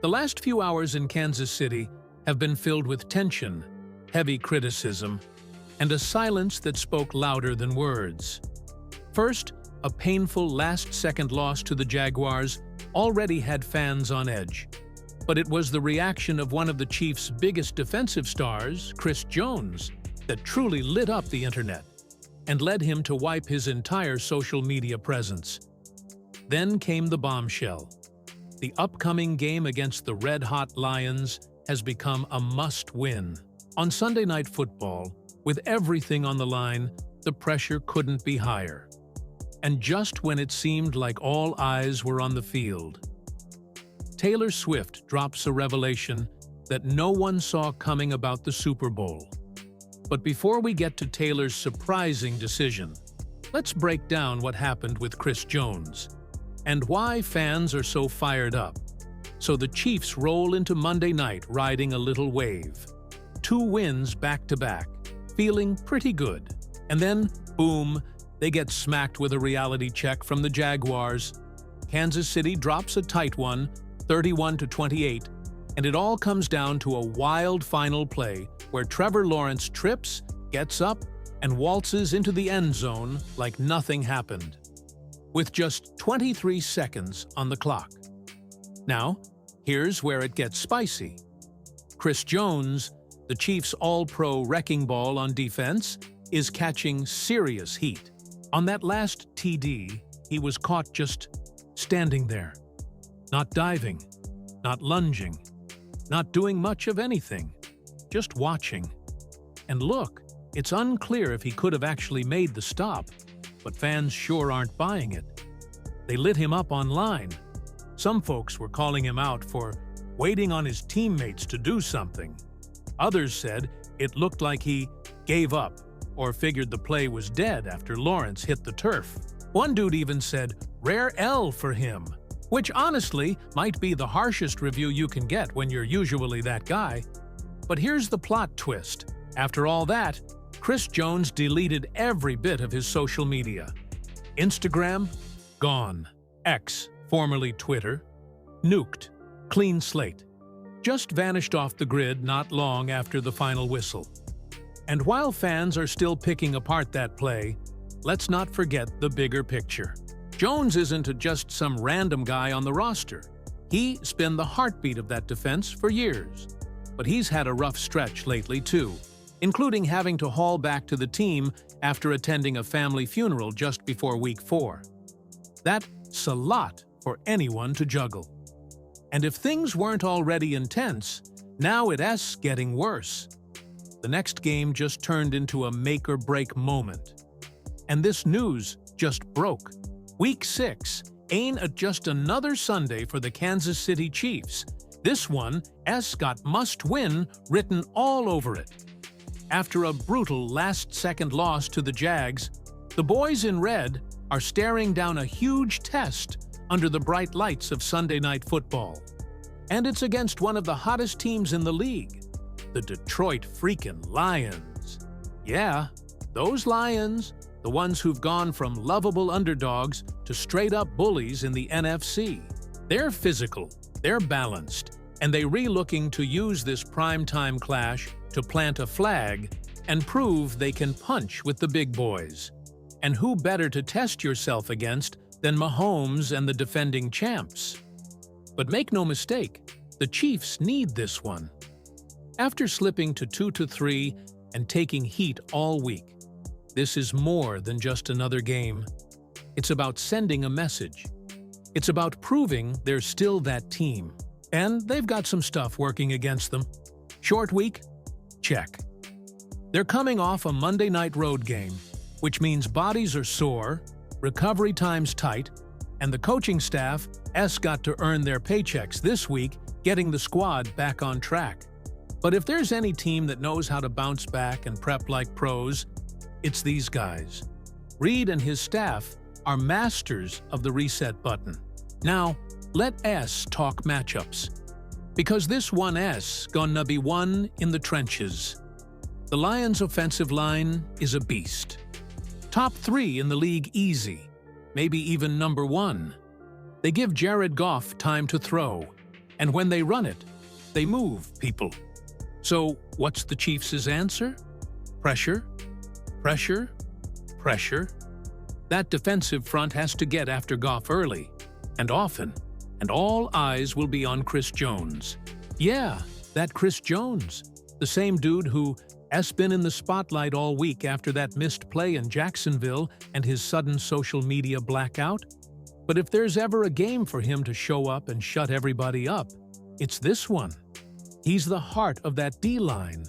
The last few hours in Kansas City have been filled with tension, heavy criticism, and a silence that spoke louder than words. First, a painful last-second loss to the Jaguars already had fans on edge. But it was the reaction of one of the Chiefs' biggest defensive stars, Chris Jones, that truly lit up the internet and led him to wipe his entire social media presence. Then came the bombshell. The upcoming game against the red-hot Lions has become a must-win. On Sunday Night Football, with everything on the line, the pressure couldn't be higher. And just when it seemed like all eyes were on the field, Taylor Swift drops a revelation that no one saw coming about the Super Bowl. But before we get to Taylor's surprising decision, let's break down what happened with Chris Jones and why fans are so fired up. So the Chiefs roll into Monday night riding a little wave. 2 wins back-to-back, feeling pretty good. And then, boom, they get smacked with a reality check from the Jaguars. Kansas City drops a tight one, 31-28, and it all comes down to a wild final play where Trevor Lawrence trips, gets up, and waltzes into the end zone like nothing happened, with just 23 seconds on the clock. Now, here's where it gets spicy. Chris Jones, the Chiefs' all-pro wrecking ball on defense, is catching serious heat. On that last TD, he was caught just standing there, not diving, not lunging, not doing much of anything, just watching. And look, it's unclear if he could have actually made the stop, but fans sure aren't buying it. They lit him up online. Some folks were calling him out for waiting on his teammates to do something. Others said it looked like he gave up or figured the play was dead after Lawrence hit the turf. One dude even said, "Rare L for him," which honestly might be the harshest review you can get when you're usually that guy. But here's the plot twist. After all that, Chris Jones deleted every bit of his social media. Instagram, gone. X, formerly Twitter, nuked. Clean slate. Just vanished off the grid not long after the final whistle. And while fans are still picking apart that play, let's not forget the bigger picture. Jones isn't just some random guy on the roster. He's been the heartbeat of that defense for years. But he's had a rough stretch lately too, including having to haul back to the team after attending a family funeral just before Week 4. That's a lot for anyone to juggle. And if things weren't already intense, now it's getting worse. The next game just turned into a make-or-break moment. And this news just broke. Week 6 ain't just another Sunday for the Kansas City Chiefs. This one got must-win written all over it. After a brutal last-second loss to the Jags, the boys in red are staring down a huge test under the bright lights of Sunday Night Football. And it's against one of the hottest teams in the league, the Detroit freaking Lions. Yeah, those Lions, the ones who've gone from lovable underdogs to straight-up bullies in the NFC. They're physical, they're balanced, and they're looking to use this primetime clash to plant a flag and prove they can punch with the big boys. And who better to test yourself against than Mahomes and the defending champs? But make no mistake, the Chiefs need this one. After slipping to 2-3 and taking heat all week, this is more than just another game. It's about sending a message. It's about proving they're still that team. And they've got some stuff working against them. Short week? Check. They're coming off a Monday night road game, which means bodies are sore, recovery time's tight, and the coaching staff got to earn their paychecks this week, getting the squad back on track. But if there's any team that knows how to bounce back and prep like pros, it's these guys. Reed and his staff are masters of the reset button. Now, let us talk matchups. Because this one's gonna be won in the trenches. The Lions' offensive line is a beast. Top 3 in the league easy, maybe even number 1. They give Jared Goff time to throw. And when they run it, they move people. So what's the Chiefs' answer? Pressure, pressure, pressure. That defensive front has to get after Goff early, and often, and all eyes will be on Chris Jones. Yeah, that Chris Jones, the same dude who has been in the spotlight all week after that missed play in Jacksonville and his sudden social media blackout. But if there's ever a game for him to show up and shut everybody up, it's this one. He's the heart of that D-line,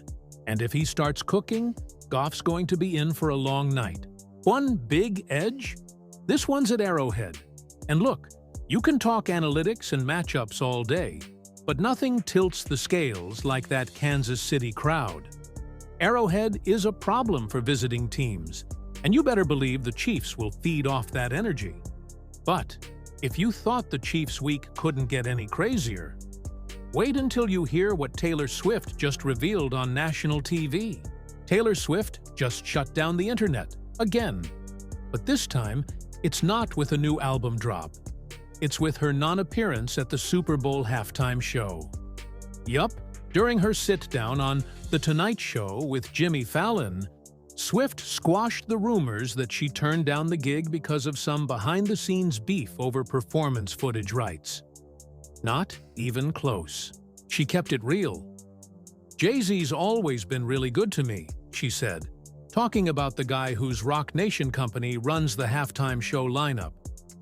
and if he starts cooking, Goff's going to be in for a long night. One big edge? This one's at Arrowhead. And look, you can talk analytics and matchups all day, but nothing tilts the scales like that Kansas City crowd. Arrowhead is a problem for visiting teams, and you better believe the Chiefs will feed off that energy. But if you thought the Chiefs' week couldn't get any crazier, wait until you hear what Taylor Swift just revealed on national TV. Taylor Swift just shut down the internet, again. But this time, it's not with a new album drop. It's with her non-appearance at the Super Bowl halftime show. Yup, during her sit-down on The Tonight Show with Jimmy Fallon, Swift squashed the rumors that she turned down the gig because of some behind-the-scenes beef over performance footage rights. Not even close. She kept it real. "Jay-Z's always been really good to me," she said, talking about the guy whose Rock Nation company runs the halftime show lineup.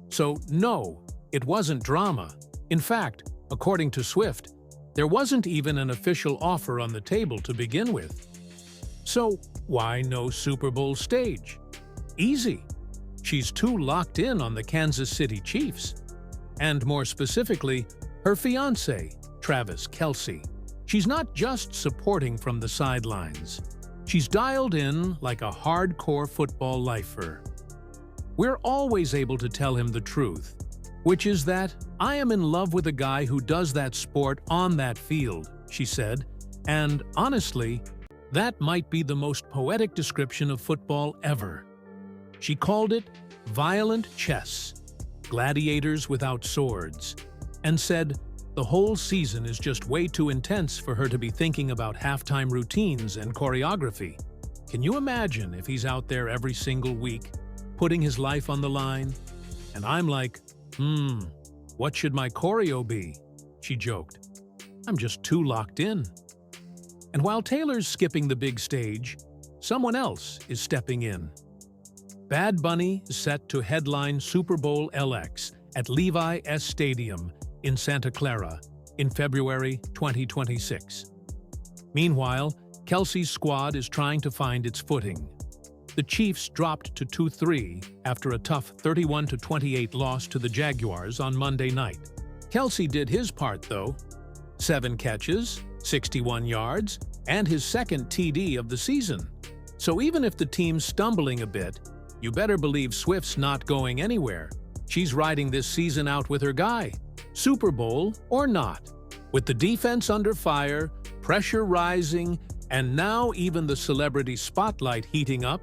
So no, it wasn't drama. In fact, according to Swift, there wasn't even an official offer on the table to begin with. So why no Super Bowl stage? Easy. She's too locked in on the Kansas City Chiefs. And more specifically, her fiancé, Travis Kelce. She's not just supporting from the sidelines. She's dialed in like a hardcore football lifer. We're always able to tell him the truth, which is that I am in love with a guy who does that sport on that field, she said, and honestly, that might be the most poetic description of football ever. She called it violent chess, gladiators without swords, and said the whole season is just way too intense for her to be thinking about halftime routines and choreography. Can you imagine if he's out there every single week, putting his life on the line? And I'm like, what should my choreo be? She joked. I'm just too locked in. And while Taylor's skipping the big stage, someone else is stepping in. Bad Bunny is set to headline Super Bowl LX at Levi S. Stadium in Santa Clara in February 2026. Meanwhile, Kelce's squad is trying to find its footing. The Chiefs dropped to 2-3 after a tough 31-28 loss to the Jaguars on Monday night. Kelce did his part, though. 7 catches, 61 yards, and his second TD of the season. So even if the team's stumbling a bit, you better believe Swift's not going anywhere. She's riding this season out with her guy, Super Bowl or not. With the defense under fire, pressure rising, and now even the celebrity spotlight heating up,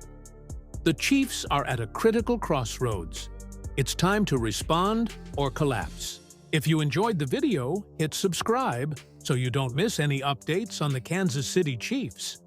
the Chiefs are at a critical crossroads. It's time to respond or collapse. If you enjoyed the video, hit subscribe so you don't miss any updates on the Kansas City Chiefs.